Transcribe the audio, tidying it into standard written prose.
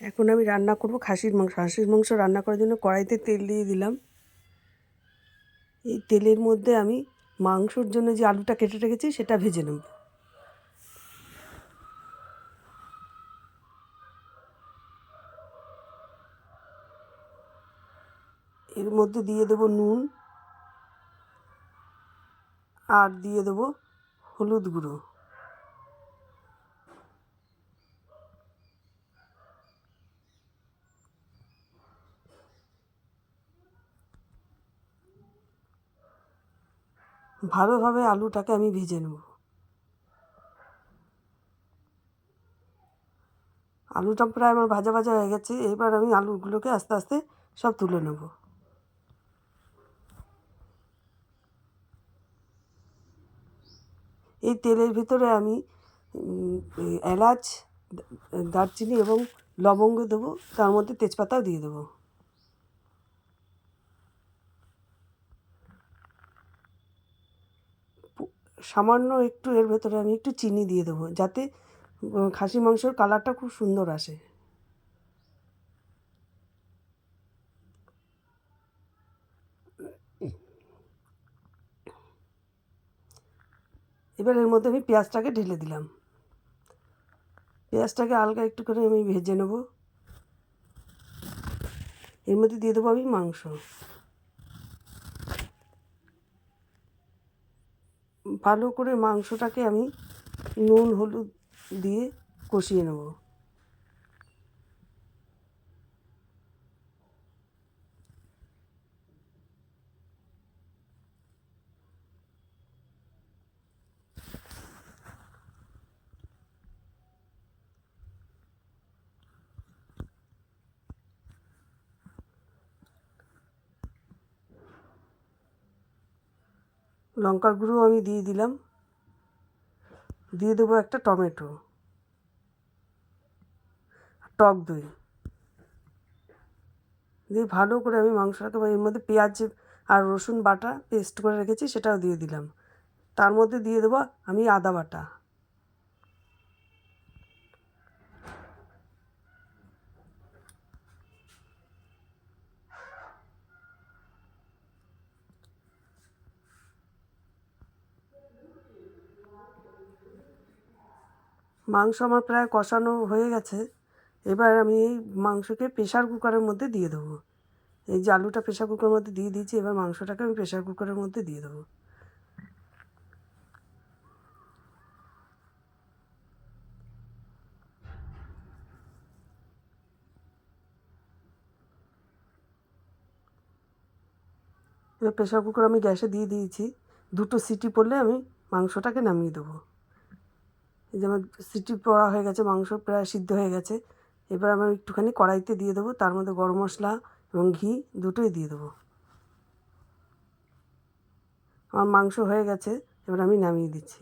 এখন আমি রান্না করব খাসির মাংস। খাসির মাংস রান্না করার জন্য কড়াইতে তেল দিয়ে দিলাম। এই তেলের মধ্যে আমি মাংসর জন্য যে আলুটা কেটে রেখেছি সেটা ভেজে নেব। এর মধ্যে দিয়ে দেব নুন আর দিয়ে দেব হলুদ গুঁড়ো। ভালোভাবে আলুটাকে আমি ভেজে নেব। আলুটা প্রায় আমার ভাজা ভাজা হয়ে গেছে। এবার আমি আলুগুলোকে আস্তে আস্তে সব তুলে নেব। এই তেলের ভিতরে আমি এলাচ, দারচিনি এবং লবঙ্গ দেবো, তার মধ্যে তেজপাতাও দিয়ে দেবো। সামান্য একটু এর ভেতরে আমি একটু চিনি দিয়ে দেবো, যাতে খাসি মাংসর কালারটা খুব সুন্দর আসে। এবার এর মধ্যে আমি পেঁয়াজটাকে ঢেলে দিলাম। পেঁয়াজটাকে হালকা একটু করে আমি ভেজে নেব। এর মধ্যে দিয়ে দেবো আমি মাংস। ভালো করে মাংসটাকে আমি নুন হলুদ দিয়ে কষিয়ে নেব। লঙ্কার গুঁড়ো আমি দিয়ে দিলাম। দিয়ে দেবো একটা টমেটো, টক দই দিয়ে ভালো করে আমি মাংসটাকে, এর মধ্যে পেঁয়াজ আর রসুন বাটা পেস্ট করে রেখেছি সেটাও দিয়ে দিলাম। তার মধ্যে দিয়ে দেবো আমি আদা বাটা। মাংস আমার প্রায় কষানো হয়ে গেছে। এবার আমি এই মাংসকে প্রেশার কুকারের মধ্যে দিয়ে দেবো। এই যে আলুটা প্রেশার কুকারের মধ্যে দিয়ে দিয়েছি, এবার মাংসটাকে আমি প্রেশার কুকারের মধ্যে দিয়ে দেবো। এবার প্রেশার কুকার আমি গ্যাসে দিয়ে দিয়েছি। 2টো সিটি পড়লে আমি মাংসটাকে নামিয়ে দেবো। এই যে আমার সিটি পড়া হয়ে গেছে, মাংস প্রায় সিদ্ধ হয়ে গেছে। এবার আমি একটুখানি কড়াইতে দিয়ে দেবো, তার মধ্যে গরম মশলা এবং ঘি দুটোই দিয়ে দেবো। আমার মাংস হয়ে গেছে, এবার আমি নামিয়ে দিচ্ছি।